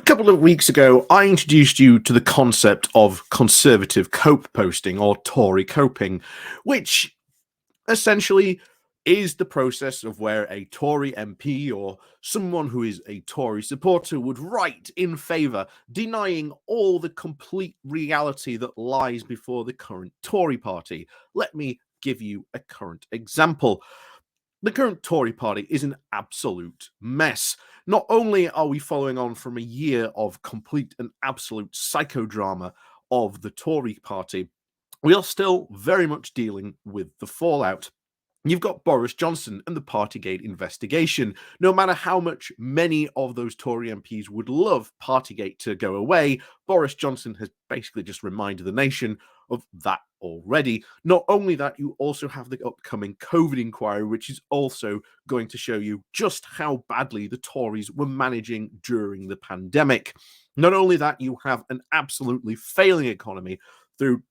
couple of weeks ago, I introduced you to the concept of conservative copeposting or Tory coping, which essentially is the process of where a Tory MP or someone who is a Tory supporter would write in favour, denying all the complete reality that lies before the current Tory party. Let me give you a current example. The current Tory party is an absolute mess. Not only are we following on from a year of complete and absolute psychodrama of the Tory party, we are still very much dealing with the fallout. You've got Boris Johnson and the Partygate investigation. No matter how much many of those Tory MPs would love Partygate to go away, Boris Johnson has basically just reminded the nation of that already. Not only that, you also have the upcoming COVID inquiry, which is also going to show you just how badly the Tories were managing during the pandemic. Not only that, you have an absolutely failing economy through,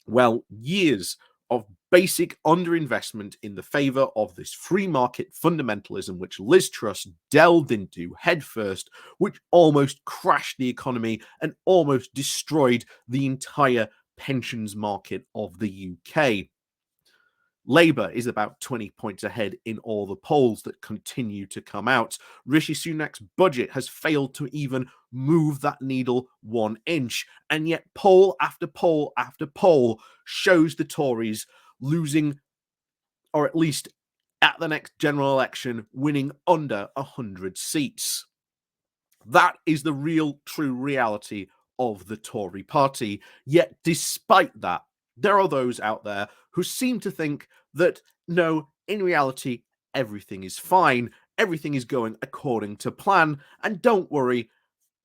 well, years of basic underinvestment in the favour of this free market fundamentalism, which Liz Truss delved into headfirst, which almost crashed the economy and almost destroyed the entire pensions market of the UK. Labour is about 20 points ahead in all the polls that continue to come out. Rishi Sunak's budget has failed to even move that needle 1 inch. And yet poll after poll after poll shows the Tories losing, or at least at the next general election, winning under 100 seats. That is the real, true reality of the Tory party. Yet despite that, there are those out there who seem to think that, no, in reality, everything is fine. Everything is going according to plan. And don't worry,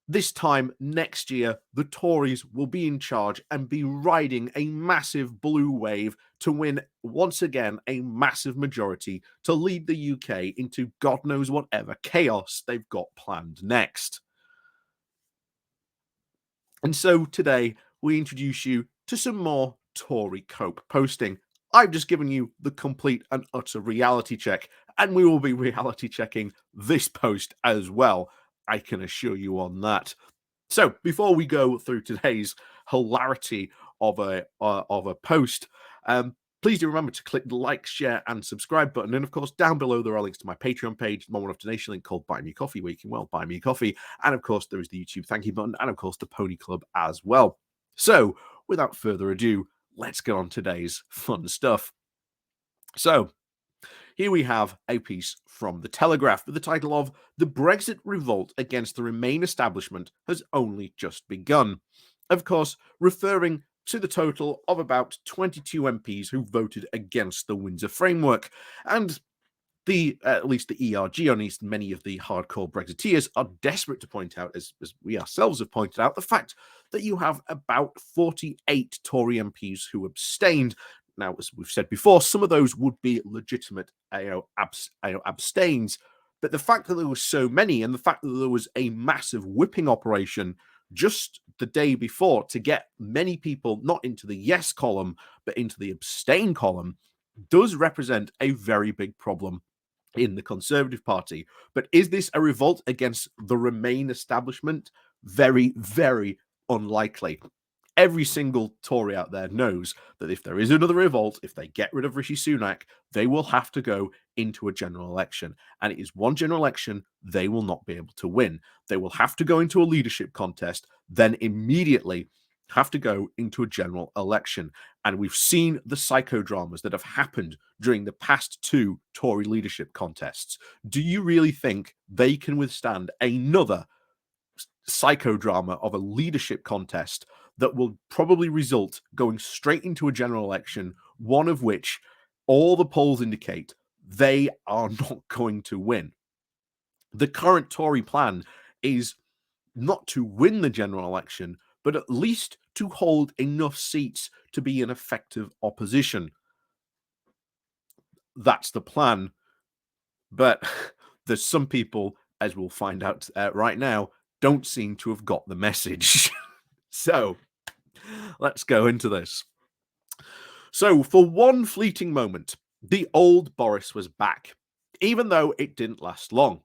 this time next year, the Tories will be in charge and be riding a massive blue wave to win once again a massive majority to lead the UK into God knows whatever chaos they've got planned next. And so today we introduce you to some more Tory cope posting. I've just given you the complete and utter reality check, and we will be reality checking this post as well. I can assure you on that. So before we go through today's hilarity of a post, please do remember to click the like, share, and subscribe button. And of course, down below there are links to my Patreon page, my one-off donation link called Buy Me Coffee, where you can, well, buy me a coffee. And of course, there is the YouTube thank you button, and of course, the Pony Club as well. So without further ado, let's get on today's fun stuff. So here we have a piece from The Telegraph with the title of "The Brexit Revolt Against the Remain Establishment Has Only Just Begun." Of course, referring to the total of about 22 MPs who voted against the Windsor framework. And at least the ERG, or at least many of the hardcore Brexiteers, are desperate to point out, as we ourselves have pointed out, the fact that you have about 48 Tory MPs who abstained. Now, as we've said before, some of those would be legitimate abstains, but the fact that there were so many, and the fact that there was a massive whipping operation just the day before to get many people not into the yes column, but into the abstain column, does represent a very big problem in the Conservative Party. But is this a revolt against the Remain establishment? Very, very unlikely. Every single Tory out there knows that if there is another revolt, if they get rid of Rishi Sunak, they will have to go into a general election. And it is one general election they will not be able to win. They will have to go into a leadership contest, then immediately have to go into a general election. And we've seen the psychodramas that have happened during the past 2 Tory leadership contests. Do you really think they can withstand another psychodrama of a leadership contest that will probably result going straight into a general election, one of which all the polls indicate they are not going to win? The current Tory plan is not to win the general election, but at least to hold enough seats to be an effective opposition. That's the plan. But there's some people, as we'll find out right now, don't seem to have got the message. So let's go into this. So for one fleeting moment, the old Boris was back, even though it didn't last long.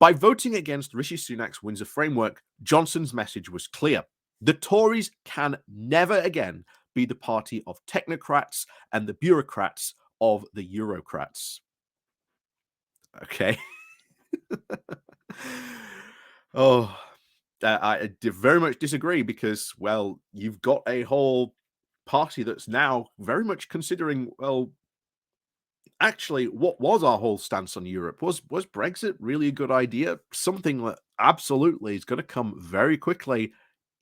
By voting against Rishi Sunak's Windsor framework, Johnson's message was clear. The Tories can never again be the party of technocrats and the bureaucrats of the Eurocrats. Okay. Oh, I very much disagree because, well, you've got a whole party that's now very much considering, well, actually, what was our whole stance on Europe? Was Brexit really a good idea? Something that absolutely is going to come very quickly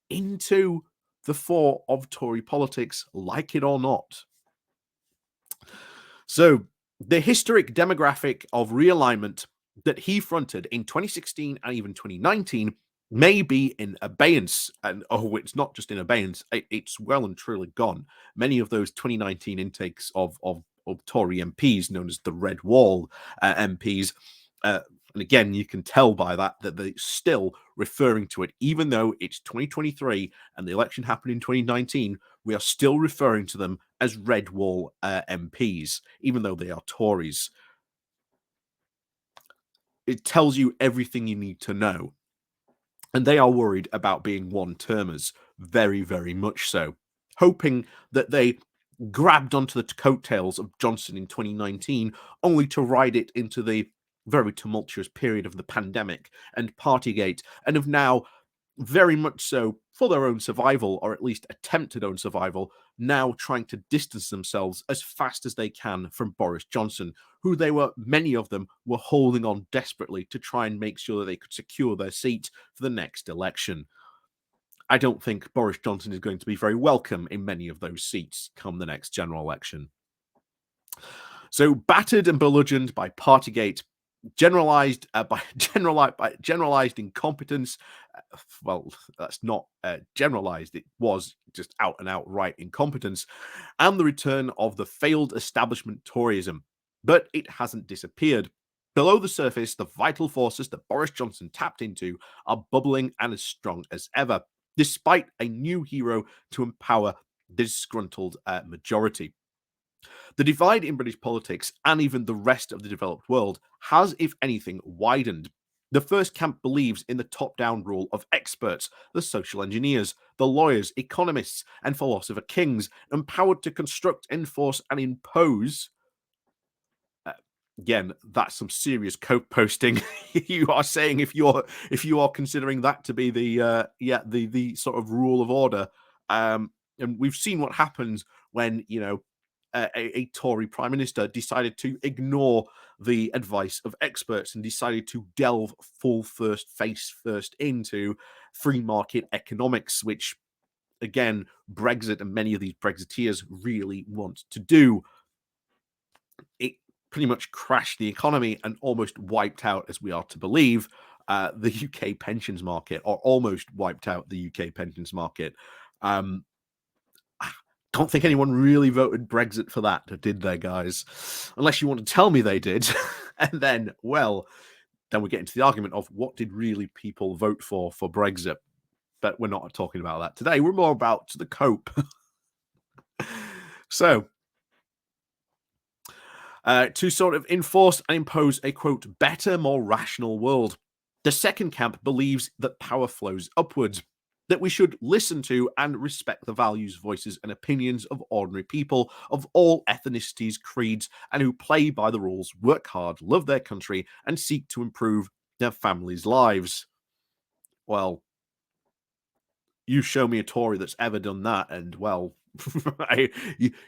into the fore of Tory politics, like it or not. So, the historic demographic of realignment that he fronted in 2016 and even 2019 may be in abeyance. And it's not just in abeyance, it's well and truly gone. Many of those 2019 intakes of Tory MPs, known as the Red Wall MPs, and again, you can tell by that they're still referring to it, even though it's 2023 and the election happened in 2019. We are still referring to them as Red Wall MPs, even though they are Tories. It tells you everything you need to know. And they are worried about being one-termers, very, very much so, hoping that they grabbed onto the coattails of Johnson in 2019, only to ride it into the very tumultuous period of the pandemic and Partygate, and have now very much so, for their own survival, or at least attempted own survival, now trying to distance themselves as fast as they can from Boris Johnson, who many of them were holding on desperately to try and make sure that they could secure their seat for the next election. I don't think Boris Johnson is going to be very welcome in many of those seats come the next general election. So, battered and belligerent by Partygate, generalized incompetence. Well, that's not generalized. It was just out and outright incompetence, and the return of the failed establishment Toryism. But it hasn't disappeared. Below the surface, the vital forces that Boris Johnson tapped into are bubbling and as strong as ever, despite a new hero to empower the disgruntled majority. The divide in British politics and even the rest of the developed world has, if anything, widened. The first camp believes in the top-down rule of experts, the social engineers, the lawyers, economists, and philosopher kings, empowered to construct, enforce, and impose. Again, that's some serious Copeposting. You are saying if you are considering that to be the sort of rule of order, and we've seen what happens when a Tory prime minister decided to ignore the advice of experts and decided to delve face first into free market economics, which, again, Brexit and many of these Brexiteers really want to do. It pretty much crashed the economy and almost wiped out, as we are to believe, the UK pensions market, or almost wiped out the UK pensions market. Don't think anyone really voted Brexit for that, did they, guys? Unless you want to tell me they did. And then, well, then we get into the argument of what did really people vote for Brexit. But we're not talking about that today. We're more about the cope. So, to sort of enforce and impose a, quote, better, more rational world, the second camp believes that power flows upwards, that we should listen to and respect the values, voices, and opinions of ordinary people of all ethnicities, creeds, and who play by the rules, work hard, love their country, and seek to improve their families' lives. Well, you show me a Tory that's ever done that, and, well,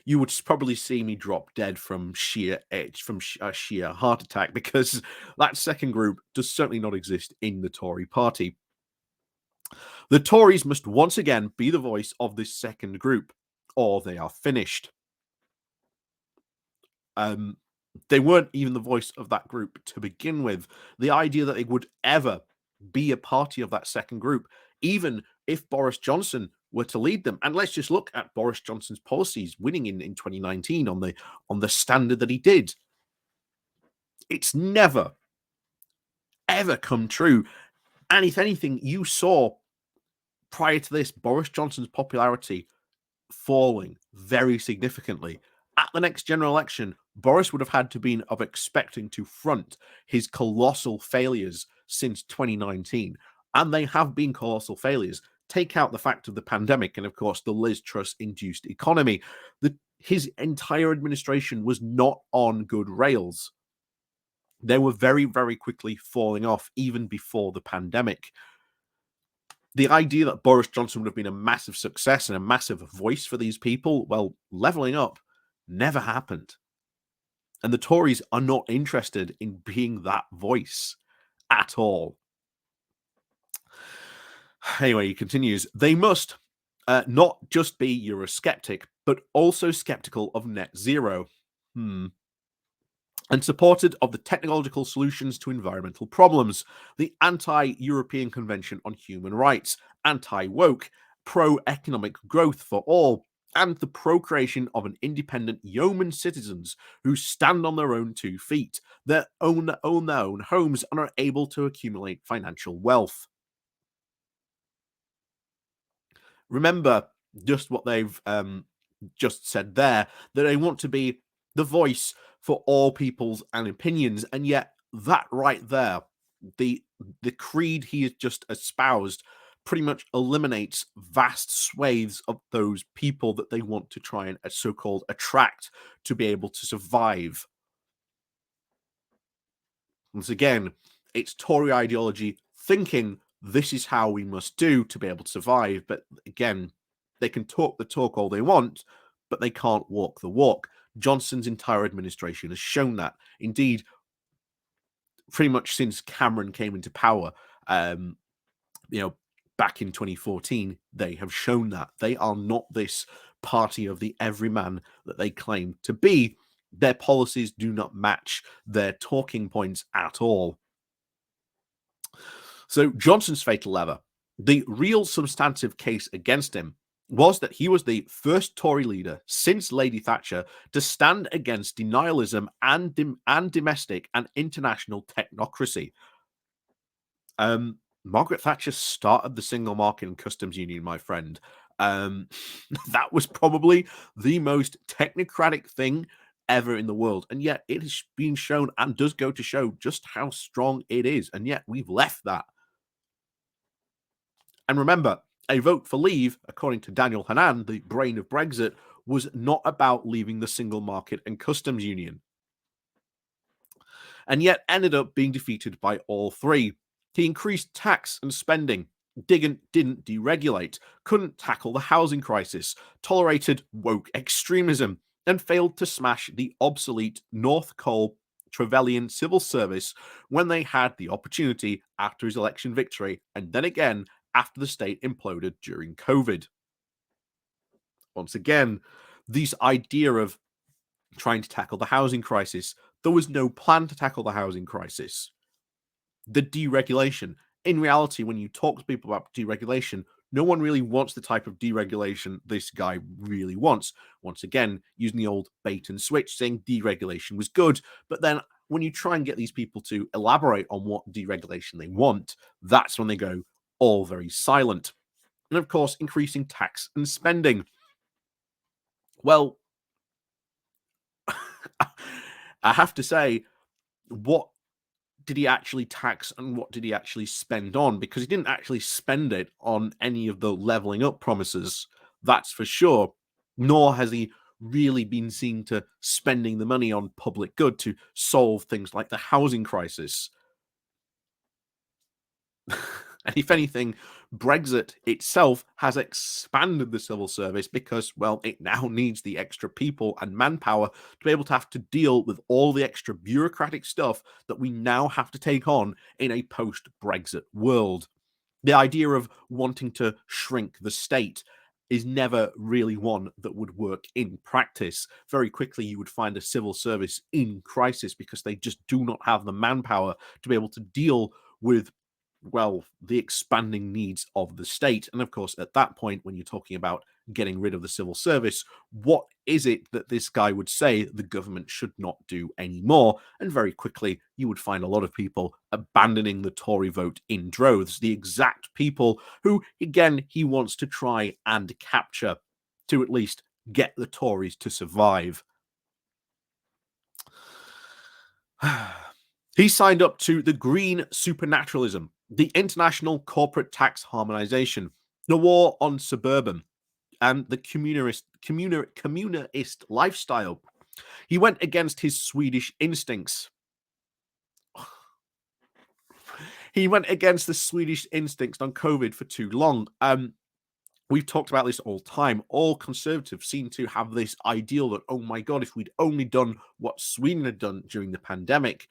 you would probably see me drop dead from sheer heart attack, because that second group does certainly not exist in the Tory party. The Tories must once again be the voice of this second group, or they are finished. They weren't even the voice of that group to begin with. The idea that they would ever be a party of that second group, even if Boris Johnson were to lead them. And let's just look at Boris Johnson's policies winning in 2019 on the standard that he did. It's never, ever come true. And if anything, you saw prior to this, Boris Johnson's popularity falling very significantly. At the next general election, Boris would have had to been of expecting to front his colossal failures since 2019, and they have been colossal failures. Take out the fact of the pandemic and, of course, the Liz Truss-induced economy. His entire administration was not on good rails. They were very, very quickly falling off, even before the pandemic. The idea that Boris Johnson would have been a massive success and a massive voice for these people, well, levelling up never happened. And the Tories are not interested in being that voice at all. Anyway, he continues, they must not just be Eurosceptic, but also skeptical of net zero. And supported of the technological solutions to environmental problems, the Anti-European Convention on Human Rights, anti-woke, pro-economic growth for all, and the procreation of an independent yeoman citizens who stand on their own 2 feet, that own their own homes and are able to accumulate financial wealth. Remember just what they've just said there, that they want to be the voice for all peoples and opinions, and yet that right there, the creed he has just espoused, pretty much eliminates vast swathes of those people that they want to try and so-called attract to be able to survive. Once again, it's Tory ideology thinking this is how we must do to be able to survive, but again, they can talk the talk all they want, but they can't walk the walk. Johnson's entire administration has shown that. Indeed, pretty much since Cameron came into power, back in 2014, they have shown that they are not this party of the everyman that they claim to be. Their policies do not match their talking points at all. So Johnson's fatal error, the real substantive case against him, was that he was the first Tory leader since Lady Thatcher to stand against denialism and domestic and international technocracy. Margaret Thatcher started the single market and customs union, my friend. That was probably the most technocratic thing ever in the world, and yet it has been shown and does go to show just how strong it is, and yet we've left that. And remember, a vote for leave, according to Daniel Hannan, the brain of Brexit, was not about leaving the single market and customs union, and yet ended up being defeated by all three. He increased tax and spending, didn't deregulate, couldn't tackle the housing crisis, tolerated woke extremism, and failed to smash the obsolete North Cole Trevelyan civil service when they had the opportunity after his election victory, and then again after the state imploded during COVID. Once again, this idea of trying to tackle the housing crisis, there was no plan to tackle the housing crisis. The deregulation. In reality, when you talk to people about deregulation, no one really wants the type of deregulation this guy really wants. Once again, using the old bait and switch, saying deregulation was good, but then when you try and get these people to elaborate on what deregulation they want, that's when they go all very silent. And of course, increasing tax and spending. Well, I have to say, what did he actually tax and what did he actually spend on? Because he didn't actually spend it on any of the levelling up promises, that's for sure. Nor has he really been seen to spending the money on public good to solve things like the housing crisis. And if anything, Brexit itself has expanded the civil service because, well, it now needs the extra people and manpower to be able to have to deal with all the extra bureaucratic stuff that we now have to take on in a post-Brexit world. The idea of wanting to shrink the state is never really one that would work in practice. Very quickly, you would find a civil service in crisis because they just do not have the manpower to be able to deal with, well, the expanding needs of the state. And of course, at that point, when you're talking about getting rid of the civil service, what is it that this guy would say the government should not do anymore? And very quickly, you would find a lot of people abandoning the Tory vote in droves, the exact people who, again, he wants to try and capture to at least get the Tories to survive. He signed up to the green supernaturalism, the international corporate tax harmonization, the war on suburban, and the communist lifestyle. He went against his Swedish instincts. He went against the Swedish instincts on COVID for too long. We've talked about this all the time. All conservatives seem to have this ideal that, oh my God, if we'd only done what Sweden had done during the pandemic,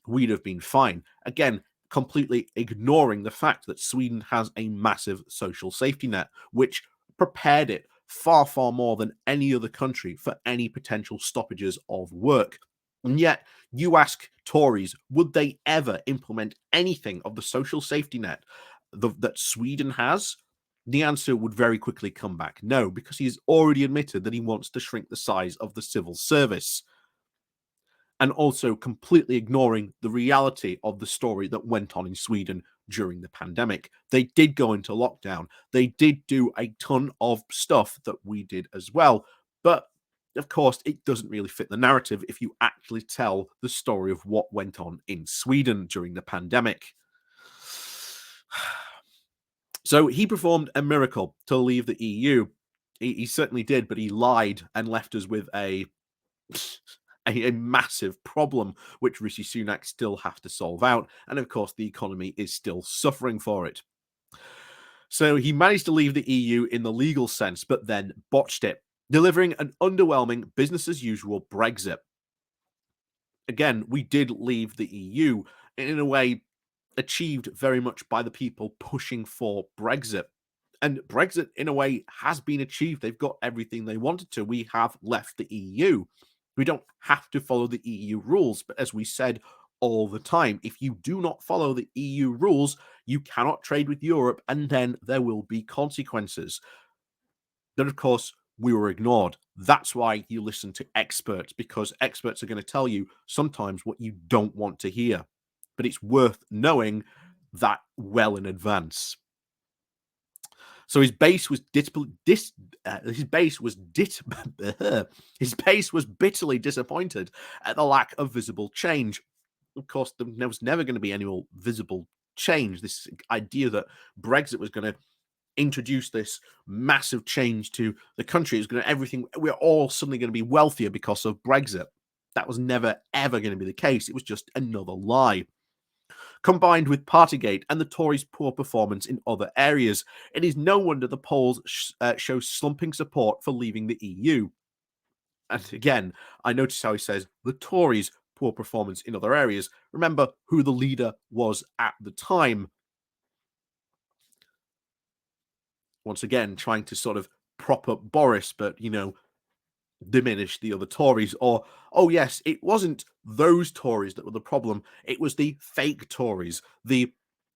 we'd have been fine. Again, completely ignoring the fact that Sweden has a massive social safety net, which prepared it far, far more than any other country for any potential stoppages of work. And yet, you ask Tories, would they ever implement anything of the social safety net that Sweden has? The answer would very quickly come back no, because he's already admitted that he wants to shrink the size of the civil service. And also completely ignoring the reality of the story that went on in Sweden during the pandemic. They did go into lockdown. They did do a ton of stuff that we did as well. But of course, it doesn't really fit the narrative if you actually tell the story of what went on in Sweden during the pandemic. So he performed a miracle to leave the EU. He certainly did, but he lied and left us with a massive problem, which Rishi Sunak still have to solve out. And of course, the economy is still suffering for it. So he managed to leave the EU in the legal sense, but then botched it, delivering an underwhelming business as usual Brexit. Again, we did leave the EU in a way achieved very much by the people pushing for Brexit. And Brexit, in a way, has been achieved. They've got everything they wanted to. We have left the EU. We don't have to follow the EU rules. But as we said all the time, if you do not follow the EU rules, you cannot trade with Europe, and then there will be consequences. Then, of course, we were ignored. That's why you listen to experts, because experts are going to tell you sometimes what you don't want to hear. But it's worth knowing that well in advance. So his base was bitterly disappointed at the lack of visible change. Of course, there was never going to be any more visible change. This idea that Brexit was going to introduce this massive change to the country, is going to we're all suddenly going to be wealthier because of Brexit. That was never ever going to be the case. It was just another lie. Combined with Partygate and the Tories' poor performance in other areas, it is no wonder the polls show slumping support for leaving the EU. And again, I notice how he says the Tories' poor performance in other areas. Remember who the leader was at the time. Once again, trying to sort of prop up Boris, but, diminish the other Tories. Or, oh yes, it wasn't those Tories that were the problem. It was the fake Tories, the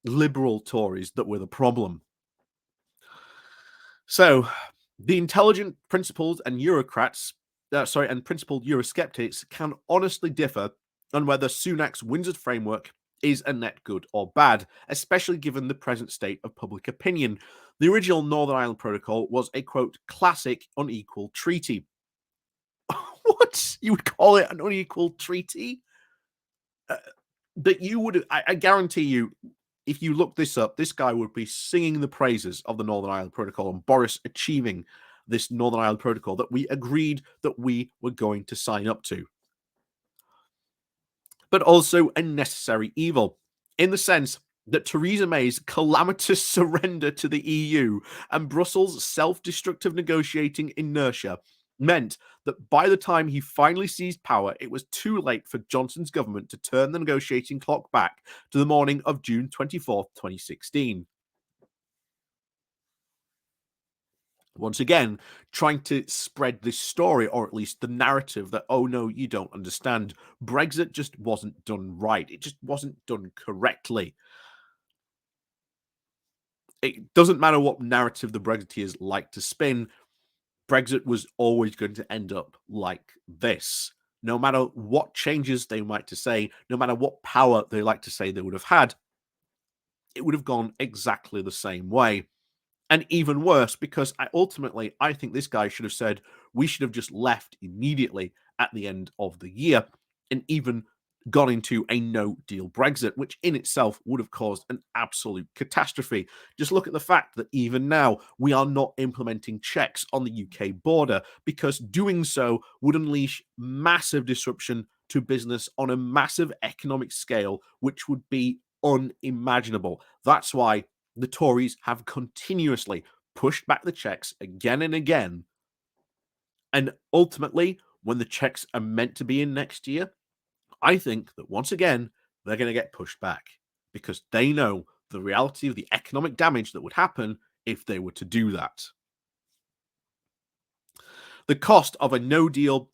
liberal Tories that were the problem. So the intelligent principled and principled Eurosceptics can honestly differ on whether Sunak's Windsor framework is a net good or bad, especially given the present state of public opinion. The original Northern Ireland Protocol was a, quote, classic unequal treaty. What? You would call it an unequal treaty? That you would, I guarantee you, if you look this up, this guy would be singing the praises of the Northern Ireland Protocol and Boris achieving this Northern Ireland Protocol that we agreed that we were going to sign up to. But also a necessary evil, in the sense that Theresa May's calamitous surrender to the EU and Brussels' self-destructive negotiating inertia meant that by the time he finally seized power, it was too late for Johnson's government to turn the negotiating clock back to the morning of June 24th, 2016. Once again, trying to spread this story, or at least the narrative that, oh no, you don't understand. Brexit just wasn't done right. It just wasn't done correctly. It doesn't matter what narrative the Brexiteers like to spin. Brexit was always going to end up like this. No matter what changes they might to say, no matter what power they like to say they would have had, it would have gone exactly the same way. And even worse, because ultimately, I think this guy should have said, we should have just left immediately at the end of the year. And even gone into a no-deal Brexit, which in itself would have caused an absolute catastrophe. Just look at the fact that even now we are not implementing checks on the UK border, because doing so would unleash massive disruption to business on a massive economic scale, which would be unimaginable. That's why the Tories have continuously pushed back the checks again and again. And ultimately, when the checks are meant to be in next year, I think that once again, they're going to get pushed back, because they know the reality of the economic damage that would happen if they were to do that. The cost of a no deal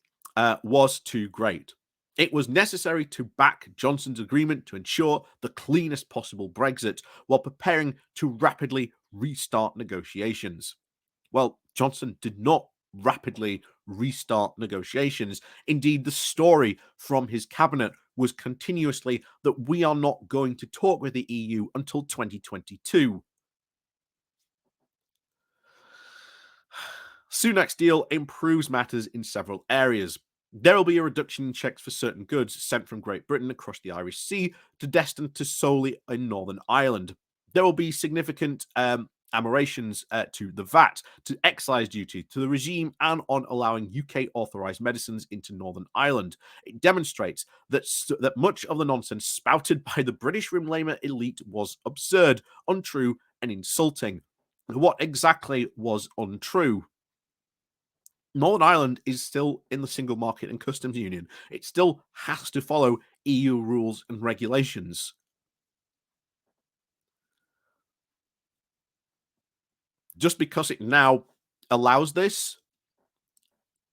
was too great. It was necessary to back Johnson's agreement to ensure the cleanest possible Brexit while preparing to rapidly restart negotiations. Well, Johnson did not rapidly restart negotiations. Indeed, the story from his cabinet was continuously that we are not going to talk with the EU until 2022. Sunak's deal improves matters in several areas. There will be a reduction in checks for certain goods sent from Great Britain across the Irish Sea to destined to solely in Northern Ireland. There will be significant ameliorations to the VAT, to excise duty, to the regime, and on allowing UK authorised medicines into Northern Ireland. It demonstrates that much of the nonsense spouted by the British Remainer elite was absurd, untrue, and insulting. What exactly was untrue? Northern Ireland is still in the single market and customs union. It still has to follow EU rules and regulations. Just because it now allows this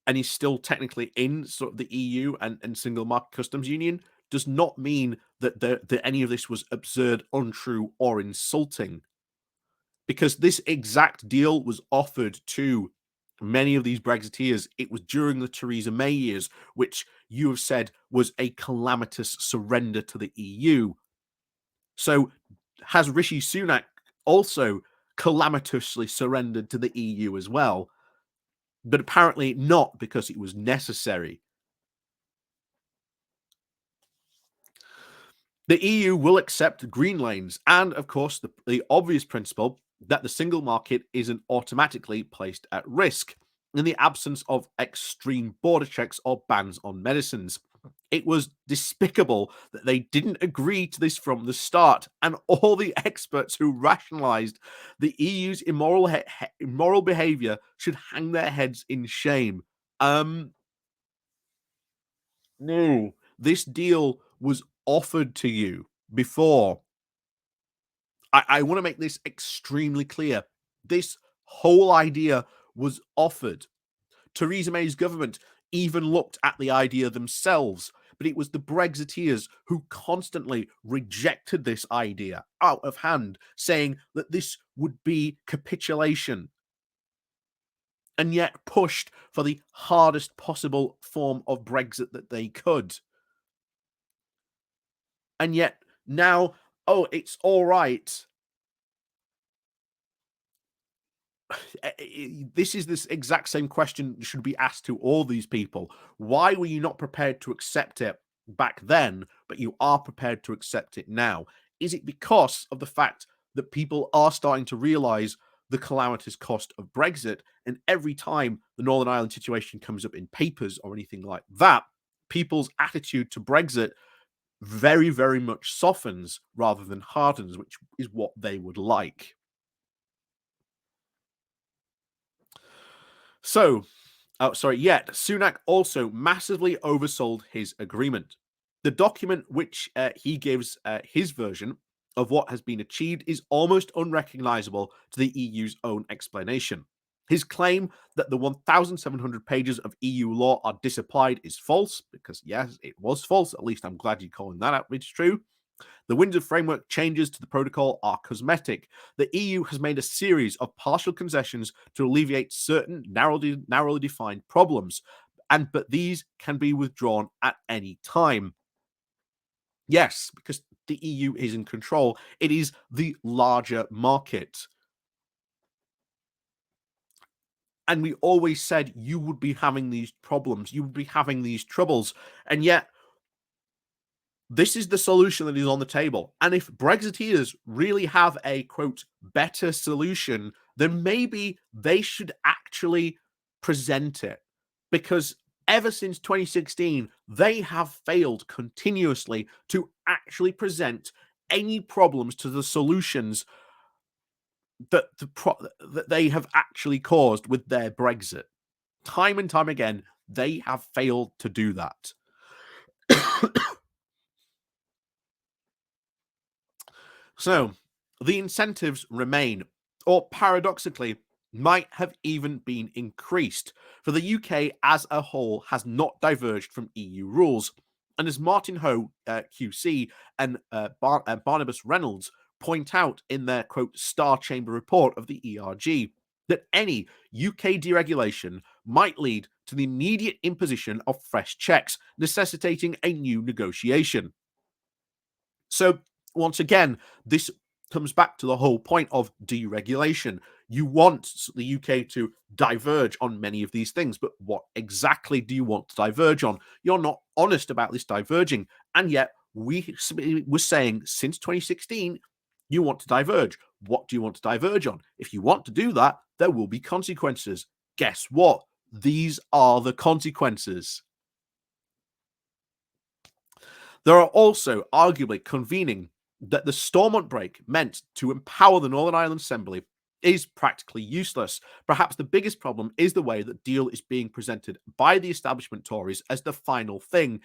and is still technically in sort of the EU and single market customs union does not mean that any of this was absurd, untrue, or insulting. Because this exact deal was offered to many of these Brexiteers. It was during the Theresa May years, which you have said was a calamitous surrender to the EU. So has Rishi Sunak also calamitously surrendered to the EU as well? But apparently not, because it was necessary. The EU will accept green lanes, and of course, the obvious principle that the single market isn't automatically placed at risk in the absence of extreme border checks or bans on medicines. It was despicable that they didn't agree to this from the start, and all the experts who rationalized the EU's immoral behavior should hang their heads in shame. No, this deal was offered to you before. I want to make this extremely clear. This whole idea was offered. Theresa May's government even looked at the idea themselves, but it was the Brexiteers who constantly rejected this idea out of hand, saying that this would be capitulation, and yet pushed for the hardest possible form of Brexit that they could. And yet now, oh, it's all right. This is this exact same question should be asked to all these people. Why were you not prepared to accept it back then, but you are prepared to accept it now? Is it because of the fact that people are starting to realize the calamitous cost of Brexit, and every time the Northern Ireland situation comes up in papers or anything like that, people's attitude to Brexit very, very much softens rather than hardens, which is what they would like. So, yet Sunak also massively oversold his agreement. The document which he gives his version of what has been achieved is almost unrecognizable to the EU's own explanation. His claim that the 1,700 pages of EU law are disapplied is false, because yes, it was false. At least I'm glad you're calling that out. It's true. The Windsor framework changes to the protocol are cosmetic. The EU has made a series of partial concessions to alleviate certain narrowly defined problems, but these can be withdrawn at any time. Yes, because the EU is in control. It is the larger market. And we always said you would be having these problems, you would be having these troubles. And yet This is the solution that is on the table. And if Brexiteers really have a, quote, better solution, then maybe they should actually present it. Because ever since 2016, they have failed continuously to actually present any problems to the solutions that they have actually caused with their Brexit. Time and time again, they have failed to do that. So, the incentives remain, or paradoxically, might have even been increased, for the UK as a whole has not diverged from EU rules. And as Martin Ho, QC, and Barnabas Reynolds point out in their, quote, Star Chamber report of the ERG, that any UK deregulation might lead to the immediate imposition of fresh checks, necessitating a new negotiation. So, once again, this comes back to the whole point of deregulation. You want the UK to diverge on many of these things, but what exactly do you want to diverge on? You're not honest about this diverging, and yet we were saying since 2016 you want to diverge. What do you want to diverge on? If you want to do that, there will be consequences. Guess what? These are the consequences. There are also arguably convening that the Stormont break meant to empower the Northern Ireland Assembly is practically useless. Perhaps the biggest problem is the way that deal is being presented by the establishment Tories as the final thing,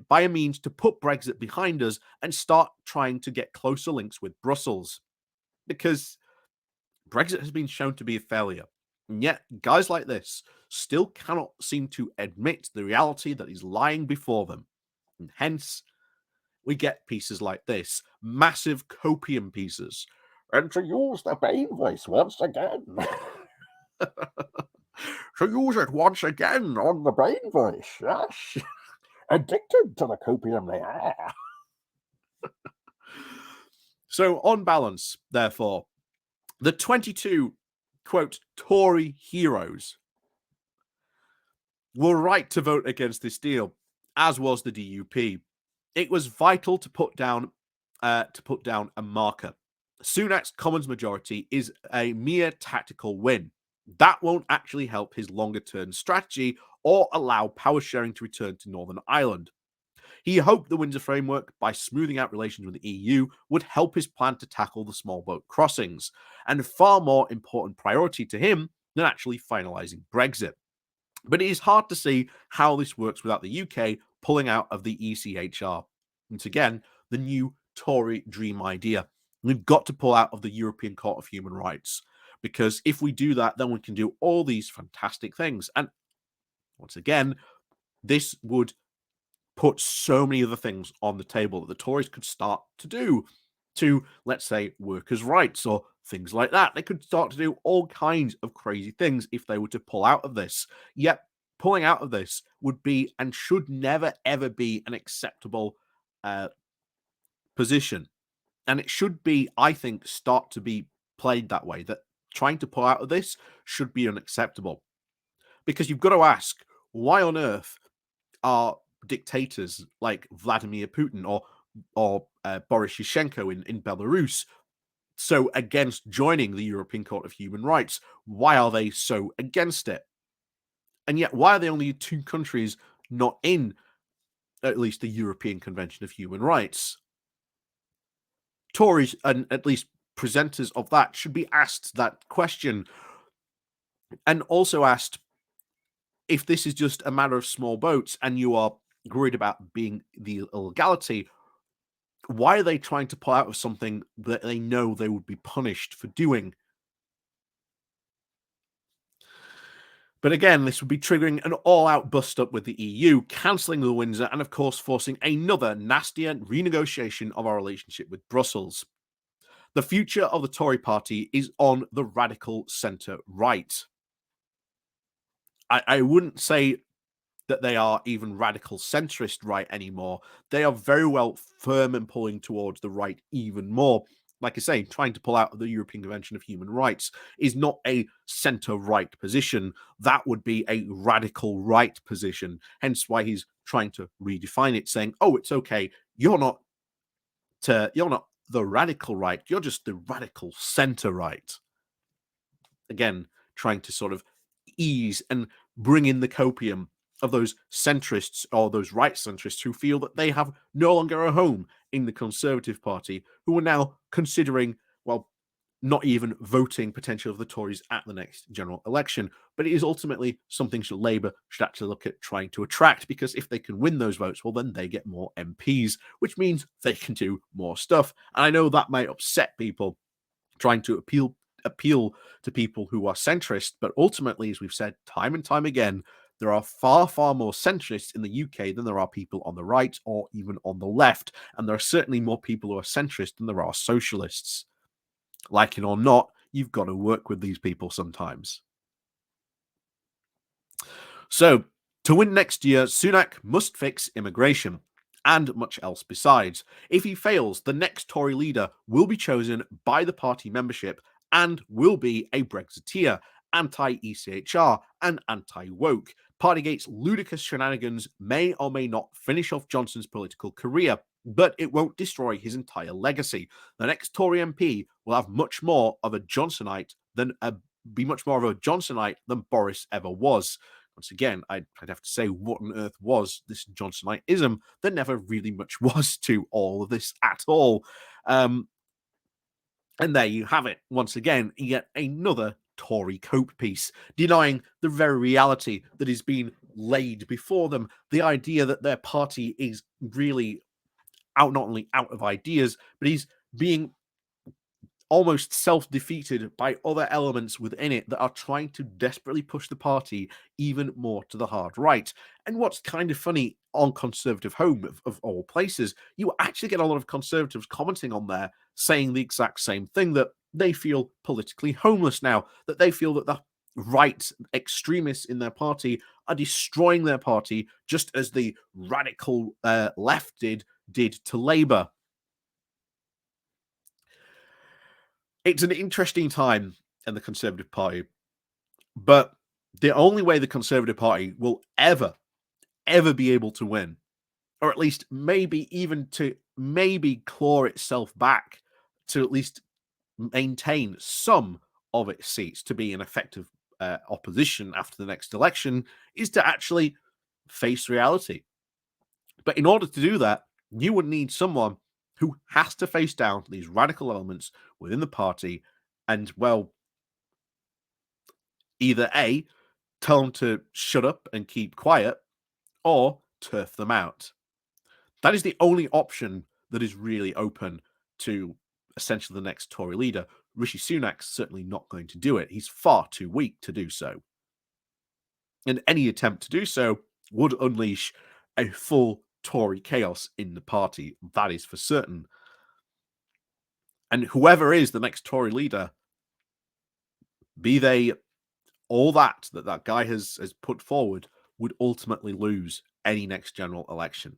by a means to put Brexit behind us and start trying to get closer links with Brussels. Because Brexit has been shown to be a failure. And yet, guys like this still cannot seem to admit the reality that is lying before them. And hence, we get pieces like this, massive copium pieces. And to use the Bain voice once again. To use it once again on the Bain voice, yes. Addicted to the copium they are. So, on balance, therefore, the 22, quote, Tory heroes were right to vote against this deal, as was the DUP. It was vital to put down a marker. Sunak's Commons majority is a mere tactical win. That won't actually help his longer-term strategy or allow power sharing to return to Northern Ireland. He hoped the Windsor framework, by smoothing out relations with the EU, would help his plan to tackle the small boat crossings, and a far more important priority to him than actually finalising Brexit. But it is hard to see how this works without the UK pulling out of the ECHR. Once again, the new Tory dream idea. We've got to pull out of the European Court of Human Rights, because if we do that, then we can do all these fantastic things. And once again, this would put so many other things on the table that the Tories could start to do to, let's say, workers' rights or things like that. They could start to do all kinds of crazy things if they were to pull out of this. Yet, pulling out of this would be and should never, ever be an acceptable position. And it should be, I think, start to be played that way, that trying to pull out of this should be unacceptable. Because you've got to ask, why on earth are dictators like Vladimir Putin or Boris Yushchenko in Belarus so against joining the European Court of Human Rights? Why are they so against it? And yet, why are they only two countries not in at least the European Convention of Human Rights? Tories, and at least presenters of that, should be asked that question, and also asked, if this is just a matter of small boats and you are worried about being the illegality, why are they trying to pull out of something that they know they would be punished for doing? But again, this would be triggering an all-out bust-up with the EU, cancelling the Windsor, and of course forcing another nastier renegotiation of our relationship with Brussels. The future of the Tory party is on the radical centre-right. I wouldn't say that they are even radical centrist right anymore. They are very well firm and pulling towards the right even more. Like I say, trying to pull out of the European Convention of Human Rights is not a centre-right position. That would be a radical right position. Hence why he's trying to redefine it, saying, "Oh, it's okay. You're not the radical right. You're just the radical center right." Again, trying to sort of ease and bring in the copium of those centrists or those right centrists who feel that they have no longer a home in the Conservative Party, who are now considering, well, not even voting potential of the Tories at the next general election. But it is ultimately something that Labour should actually look at trying to attract, because if they can win those votes, well, then they get more MPs, which means they can do more stuff. And I know that might upset people trying to appeal to people who are centrist, but ultimately, as we've said time and time again, there are far, far more centrists in the UK than there are people on the right or even on the left. And there are certainly more people who are centrist than there are socialists. Like it or not, you've got to work with these people sometimes. So, to win next year, Sunak must fix immigration and much else besides. If he fails, the next Tory leader will be chosen by the party membership and will be a Brexiteer, anti-ECHR, and anti-woke. Partygate's ludicrous shenanigans may or may not finish off Johnson's political career, but it won't destroy his entire legacy. The next Tory MP will have much more of a Johnsonite than Boris ever was. Once again, I'd have to say, what on earth was this Johnsonitism? There never really much was to all of this at all. And there you have it. Once again, yet another Tory cope piece, denying the very reality that is being laid before them. The idea that their party is really not only out of ideas, but he's being almost self-defeated by other elements within it that are trying to desperately push the party even more to the hard right. And what's kind of funny, on Conservative Home of all places, you actually get a lot of Conservatives commenting on there saying the exact same thing, that they feel politically homeless now, that they feel that the right extremists in their party are destroying their party just as the radical left did to Labour. It's an interesting time in the Conservative Party, but the only way the Conservative Party will ever be able to win, or at least maybe even to claw itself back to at least maintain some of its seats to be an effective opposition after the next election, is to actually face reality. But in order to do that, you would need someone who has to face down these radical elements within the party and, well, either A, tell them to shut up and keep quiet, or turf them out. That is the only option that is really open to essentially the next Tory leader. Rishi Sunak's certainly not going to do it. He's far too weak to do so. And any attempt to do so would unleash a full Tory chaos in the party. That is for certain. And whoever is the next Tory leader, be they all that guy has put forward, would ultimately lose any next general election.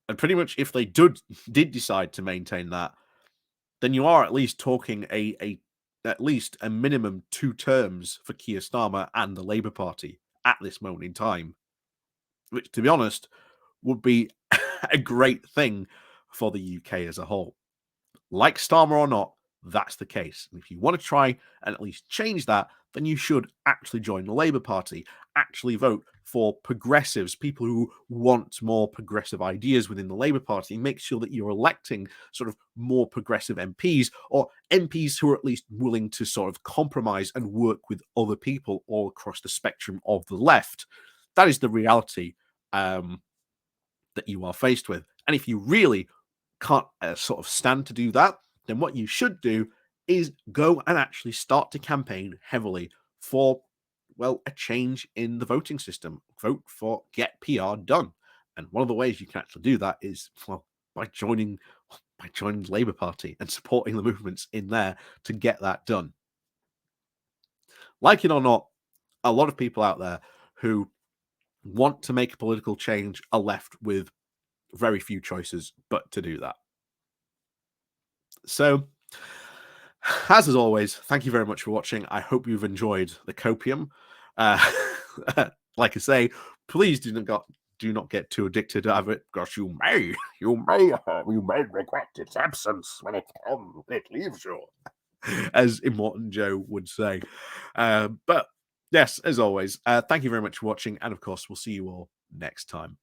And pretty much if they did decide to maintain that, then you are at least talking at least a minimum 2 terms for Keir Starmer and the Labour Party at this moment in time, which, to be honest, would be a great thing for the UK as a whole. Like Starmer or not, that's the case. And if you want to try and at least change that, then you should actually join the Labour Party, actually vote for progressives, people who want more progressive ideas within the Labour Party. Make sure that you're electing sort of more progressive MPs, or MPs who are at least willing to sort of compromise and work with other people all across the spectrum of the left. That is the reality that you are faced with. And if you really can't sort of stand to do that, then what you should do is go and actually start to campaign heavily for, well, a change in the voting system. Vote for Get PR Done. And one of the ways you can actually do that is, well, by joining the Labour Party and supporting the movements in there to get that done. Like it or not, a lot of people out there who want to make a political change are left with very few choices but to do that. So, as always, thank you very much for watching. I hope you've enjoyed the copium. like I say, please do not get too addicted to it, because you may regret its absence when it leaves you, as Immortan Joe would say. But yes, as always, thank you very much for watching, and of course, we'll see you all next time.